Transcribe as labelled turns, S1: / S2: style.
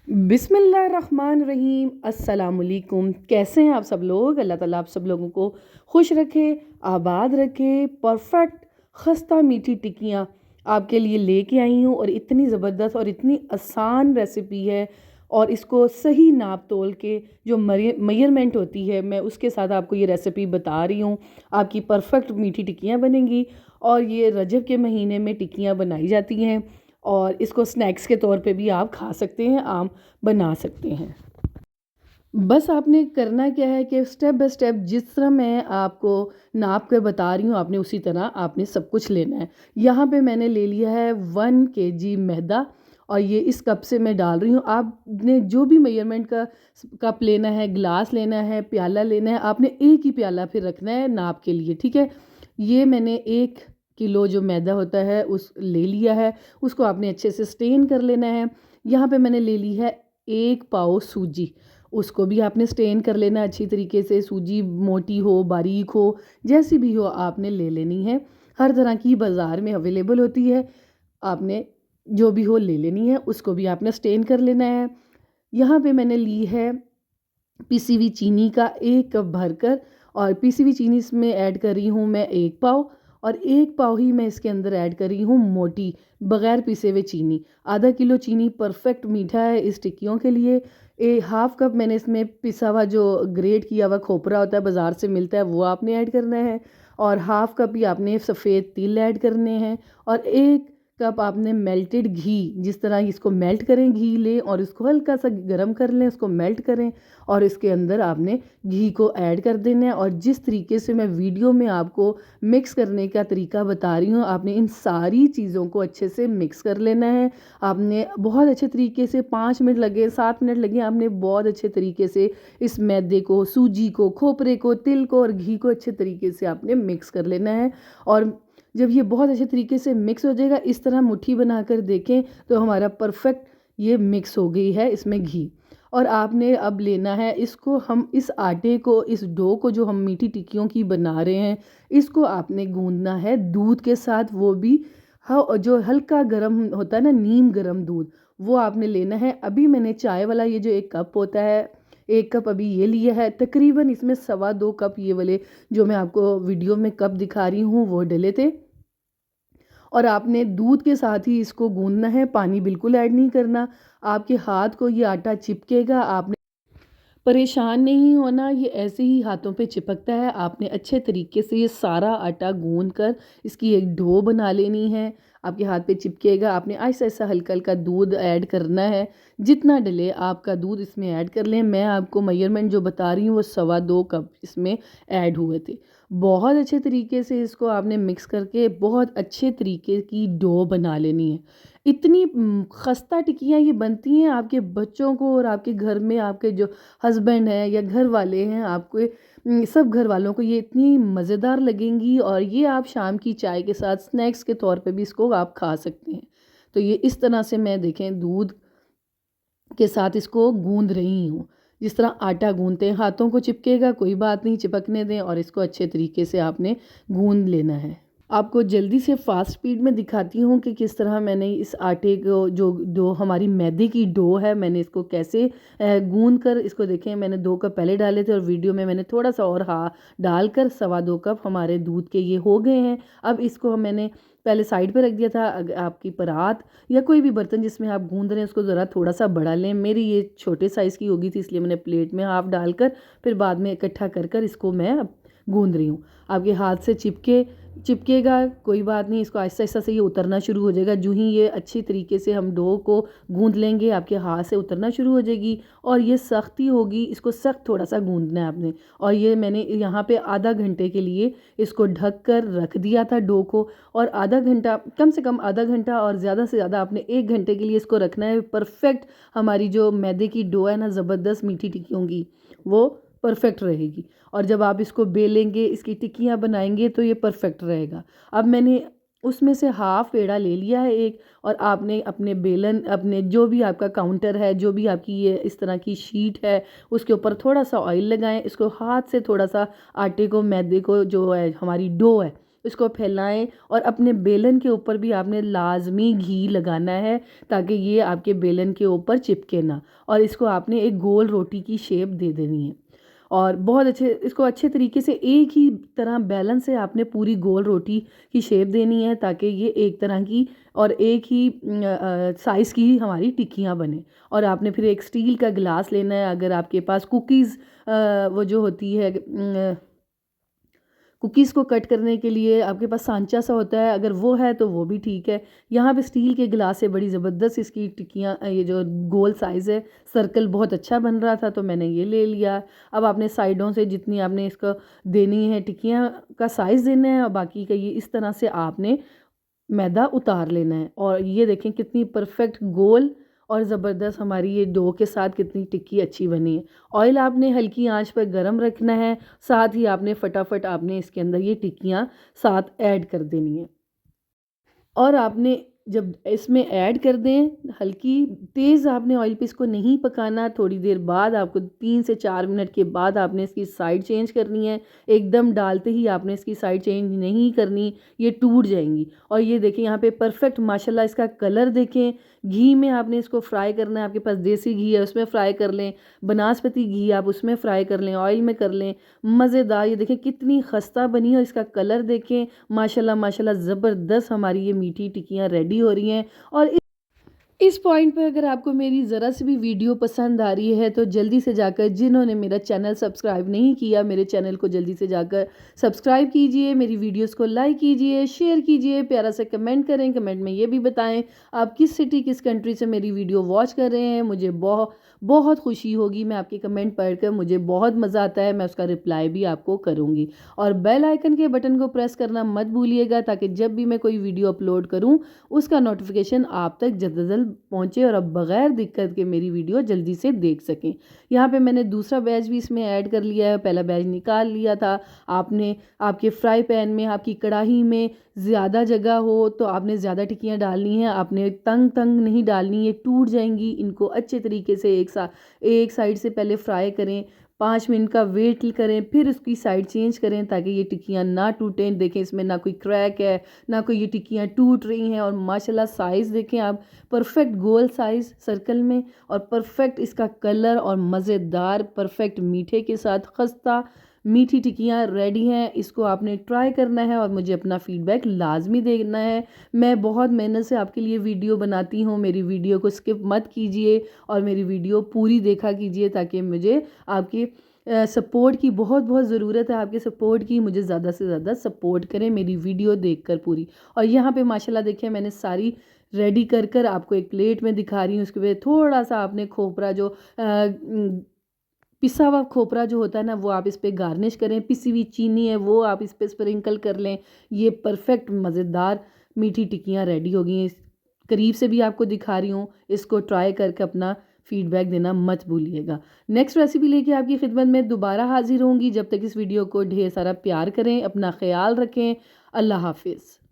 S1: बिस्मिल्लाहिर्रहमानिर्रहीम। अस्सलामुअलैकुम। कैसे हैं आप सब लोग? अल्लाह ताला आप सब लोगों को खुश रखे, आबाद रखे। परफेक्ट खस्ता मीठी टिक्कियाँ आपके लिए लेके आई हूँ और इतनी ज़बरदस्त और इतनी आसान रेसिपी है। और इसको सही नाप तोल के जो मेजरमेंट होती है, मैं उसके साथ आपको ये रेसिपी बता रही हूँ। आपकी परफेक्ट मीठी टिक्कियाँ बनेंगी। और ये रजब के महीने में टिक्कियाँ बनाई जाती हैं और इसको स्नैक्स के तौर पे भी आप खा सकते हैं, आम बना सकते हैं। बस आपने करना क्या है कि स्टेप बाय स्टेप जिस तरह मैं आपको नाप कर बता रही हूँ, आपने उसी तरह आपने सब कुछ लेना है। यहाँ पे मैंने ले लिया है 1 kg मैदा और ये इस कप से मैं डाल रही हूँ। आपने जो भी मेजरमेंट का कप लेना है, ग्लास लेना है, प्याला लेना है, आपने एक ही प्याला फिर रखना है नाप के लिए, ठीक है। ये मैंने 1 किलो जो मैदा होता है उस ले लिया है। उसको आपने अच्छे से स्टेन कर लेना है। यहाँ पे मैंने ले ली है 1 पाव सूजी। उसको भी आपने स्टेन कर लेना अच्छी तरीके से। सूजी मोटी हो, बारीक हो, जैसी भी हो आपने ले लेनी है। हर तरह की बाज़ार में अवेलेबल होती है, आपने जो भी हो ले लेनी है। उसको भी आपने स्टेन कर लेना है। यहाँ पे मैंने ली है पिसी हुई चीनी का 1 कप भरकर, और पिसी हुई चीनी इसमें ऐड कर रही हूँ मैं 1 पाव, और 1 पाव ही मैं इसके अंदर ऐड कर रही हूँ मोटी बग़ैर पिसे हुए चीनी। आधा किलो चीनी परफेक्ट मीठा है इस टिक्कियों के लिए। 1/2 कप मैंने इसमें पिसा हुआ जो ग्रेट किया हुआ खोपरा होता है, बाज़ार से मिलता है, वो आपने ऐड करना है। और 1/2 कप ही आपने सफ़ेद तिल ऐड करने हैं। और 1 कप आपने मेल्टेड घी, जिस तरह इसको मेल्ट करें, घी लें और इसको हल्का सा गर्म कर लें, उसको मेल्ट करें और इसके अंदर आपने घी को ऐड कर देना है। और जिस तरीके से मैं वीडियो में आपको मिक्स करने का तरीका बता रही हूँ, आपने इन सारी चीज़ों को अच्छे से मिक्स कर लेना है। आपने बहुत अच्छे तरीके से 5 मिनट लगे, 7 मिनट लगे, आपने बहुत अच्छे तरीके से इस मैदे को, सूजी को, खोपरे को, तिल को और घी को अच्छे तरीके से आपने मिक्स कर लेना है। और जब ये बहुत अच्छे तरीके से मिक्स हो जाएगा, इस तरह मुट्ठी बनाकर देखें तो हमारा परफेक्ट ये मिक्स हो गई है इसमें घी। और आपने अब लेना है इसको, हम इस आटे को, इस डो को जो हम मीठी टिक्कियों की बना रहे हैं, इसको आपने गूंदना है दूध के साथ। वो भी जो हल्का गर्म होता है ना, नीम गर्म दूध, वो आपने लेना है। अभी मैंने चाय वाला ये जो 1 कप होता है, 1 कप अभी ये लिया है। तकरीबन इसमें 2.25 कप ये वाले जो मैं आपको वीडियो में कप दिखा रही हूँ वो डले थे। और आपने दूध के साथ ही इसको गूंदना है, पानी बिल्कुल ऐड नहीं करना। आपके हाथ को ये आटा चिपकेगा, आपने परेशान नहीं होना, ये ऐसे ही हाथों पे चिपकता है। आपने अच्छे तरीके से ये सारा आटा गूंद कर इसकी एक डो बना लेनी है। आपके हाथ पे चिपकेगा, आपने आहिस्ता आहिस्ता हल्का हल्का दूध ऐड करना है। जितना डले आपका दूध इसमें ऐड कर लें। मैं आपको मेजरमेंट जो बता रही हूँ वो 2.25 कप इसमें ऐड हुए थे। बहुत अच्छे तरीके से इसको आपने मिक्स करके बहुत अच्छे तरीके की डो बना लेनी है। इतनी खस्ता टिक्कियाँ ये बनती हैं, आपके बच्चों को और आपके घर में आपके जो हस्बैंड हैं या घर वाले हैं, आपके सब घर वालों को ये इतनी मज़ेदार लगेंगी। और ये आप शाम की चाय के साथ स्नैक्स के तौर पे भी इसको आप खा सकते हैं। तो ये इस तरह से मैं देखें दूध के साथ इसको गूंद रही हूँ। जिस तरह आटा गूंदते हैं, हाथों को चिपकेगा, कोई बात नहीं, चिपकने दें और इसको अच्छे तरीके से आपने गूंद लेना है। आपको जल्दी से फास्ट स्पीड में दिखाती हूँ कि किस तरह मैंने इस आटे को, जो डो हमारी मैदे की डो है, मैंने इसको कैसे गूंद कर, इसको देखें मैंने 2 कप पहले डाले थे और वीडियो में मैंने थोड़ा सा और डालकर 2.25 कप हमारे दूध के ये हो गए हैं। अब इसको मैंने पहले साइड पे रख दिया था। आपकी परात या कोई भी बर्तन जिसमें आप गूंद रहे हैं उसको ज़रा थोड़ा सा बड़ा लें। मेरी ये छोटे साइज़ की होगी थी, इसलिए मैंने प्लेट में हाफ डालकर फिर बाद में इकट्ठा कर कर इसको मैं अब गूंद रही हूँ। आपके हाथ से चिपकेगा, कोई बात नहीं, इसको आहिस्ता आहिस्ता से ये उतरना शुरू हो जाएगा। जो ही ये अच्छी तरीके से हम डो को गूंद लेंगे, आपके हाथ से उतरना शुरू हो जाएगी और ये सख्ती होगी। इसको सख्त थोड़ा सा गूंदना है आपने। और ये मैंने यहाँ पे आधा घंटे के लिए इसको ढक कर रख दिया था डो को। और आधा घंटा, कम से कम आधा घंटा और ज़्यादा से ज़्यादा आपने 1 घंटे के लिए इसको रखना है। परफेक्ट हमारी जो मैदे की डो है ना, ज़बरदस्त मीठी टिक्कियों की, वो परफेक्ट रहेगी। और जब आप इसको बेलेंगे, इसकी टिक्कियाँ बनाएंगे तो ये परफेक्ट रहेगा। अब मैंने उसमें से हाफ पेड़ा ले लिया है एक, और आपने अपने बेलन, अपने जो भी आपका काउंटर है, जो भी आपकी ये इस तरह की शीट है, उसके ऊपर थोड़ा सा ऑयल लगाएं। इसको हाथ से थोड़ा सा आटे को, मैदे को, जो है हमारी डो है, इसको फैलाएं और अपने बेलन के ऊपर भी आपने लाजमी घी लगाना है ताकि ये आपके बेलन के ऊपर चिपके ना। और इसको आपने एक गोल रोटी की शेप दे देनी है और बहुत अच्छे इसको अच्छे तरीके से एक ही तरह बैलेंस से आपने पूरी गोल रोटी की शेप देनी है ताकि ये एक तरह की और एक ही साइज़ की हमारी टिक्कियाँ बने। और आपने फिर एक स्टील का गिलास लेना है। अगर आपके पास कुकीज़ वो जो होती है कुकीज़ को कट करने के लिए आपके पास सांचा सा होता है, अगर वो है तो वो भी ठीक है। यहाँ पे स्टील के गिलास से बड़ी ज़बरदस्त इसकी टिक्कियाँ ये जो गोल साइज़ है सर्कल बहुत अच्छा बन रहा था तो मैंने ये ले लिया। अब आपने साइडों से जितनी आपने इसको देनी है टिक्कियाँ का साइज़ देना है और बाकी का ये इस तरह से आपने मैदा उतार लेना है। और ये देखें कितनी परफेक्ट गोल और ज़बरदस्त हमारी ये डो के साथ कितनी टिक्की अच्छी बनी है। ऑयल आपने हल्की आंच पर गरम रखना है, साथ ही आपने फटाफट आपने इसके अंदर ये टिक्कियाँ साथ ऐड कर देनी है। और आपने जब इसमें ऐड कर दें हल्की तेज़ आपने ऑयल पे इसको नहीं पकाना। थोड़ी देर बाद आपको 3 से 4 मिनट के बाद आपने इसकी साइड चेंज करनी है। एकदम डालते ही आपने इसकी साइड चेंज नहीं करनी, ये टूट जाएंगी। और ये देखें यहाँ पे परफेक्ट माशाल्लाह इसका कलर देखें। घी में आपने इसको फ्राई करना है, आपके पास देसी घी है उसमें फ्राई कर लें, बनास्पति घी आप उसमें फ्राई कर लें, ऑयल में कर लें। मज़ेदार ये देखें कितनी खस्ता बनी है और इसका कलर देखें माशाल्लाह माशाल्लाह ज़बरदस्त हमारी ये मीठी टिक्कियाँ रेडी हो रही हैं। और इस पॉइंट पे अगर आपको मेरी ज़रा सी भी वीडियो पसंद आ रही है तो जल्दी से जाकर जिन्होंने मेरा चैनल सब्सक्राइब नहीं किया मेरे चैनल को जल्दी से जाकर सब्सक्राइब कीजिए, मेरी वीडियोस को लाइक कीजिए, शेयर कीजिए, प्यारा सा कमेंट करें। कमेंट में ये भी बताएं आप किस सिटी किस कंट्री से मेरी वीडियो वॉच कर रहे हैं। मुझे बहुत बहुत खुशी होगी, मैं आपके कमेंट पढ़कर मुझे बहुत मज़ा आता है, मैं उसका रिप्लाई भी आपको करूँगी। और बेल आइकन के बटन को प्रेस करना मत भूलिएगा ताकि जब भी मैं कोई वीडियो अपलोड करूँ उसका नोटिफिकेशन आप तक जल्द से जल्द पहुँचे और अब बग़ैर दिक्कत के मेरी वीडियो जल्दी से देख सकें। यहाँ पे मैंने दूसरा बैच भी इसमें ऐड कर लिया है, पहला बैच निकाल लिया था। आपने आपके फ्राई पैन में आपकी कढ़ाई में ज़्यादा जगह हो तो आपने ज़्यादा टिक्कियाँ डालनी हैं, आपने तंग तंग नहीं डालनी, ये टूट जाएंगी। इनको अच्छे तरीके से एक साइड से पहले फ्राई करें, 5 मिनट का वेट करें, फिर उसकी साइड चेंज करें ताकि ये टिक्कियाँ ना टूटें। देखें इसमें ना कोई क्रैक है ना कोई ये टिक्कियाँ टूट रही हैं। और माशाल्लाह साइज़ देखें आप, परफेक्ट गोल साइज़ सर्कल में और परफेक्ट इसका कलर और मज़ेदार परफेक्ट मीठे के साथ खस्ता मीठी टिक्कियाँ रेडी हैं। इसको आपने ट्राई करना है और मुझे अपना फ़ीडबैक लाजमी देना है। मैं बहुत मेहनत से आपके लिए वीडियो बनाती हूँ, मेरी वीडियो को स्किप मत कीजिए और मेरी वीडियो पूरी देखा कीजिए ताकि मुझे आपकी सपोर्ट की बहुत बहुत ज़रूरत है। आपके सपोर्ट की, मुझे ज़्यादा से ज़्यादा सपोर्ट करें मेरी वीडियो देखकर पूरी। और यहाँ पे माशाल्लाह देखिए मैंने सारी रेडी कर कर आपको एक प्लेट में दिखा रही हूँ। उसके बाद थोड़ा सा आपने खोपरा जो पिसा हुआ खोपरा जो होता है ना वो आप इस पर गार्निश करें, पिसी हुई चीनी है वो आप इस पर स्प्रिंकल कर लें। ये परफेक्ट मज़ेदार मीठी टिक्कियाँ रेडी हो गई हैं। करीब से भी आपको दिखा रही हूँ, इसको ट्राई करके अपना फीडबैक देना मत भूलिएगा। नेक्स्ट रेसिपी लेके आपकी खिदमत में दोबारा हाजिर होंगी। जब तक इस वीडियो को ढेर सारा प्यार करें, अपना ख्याल रखें। अल्लाह हाफिज़।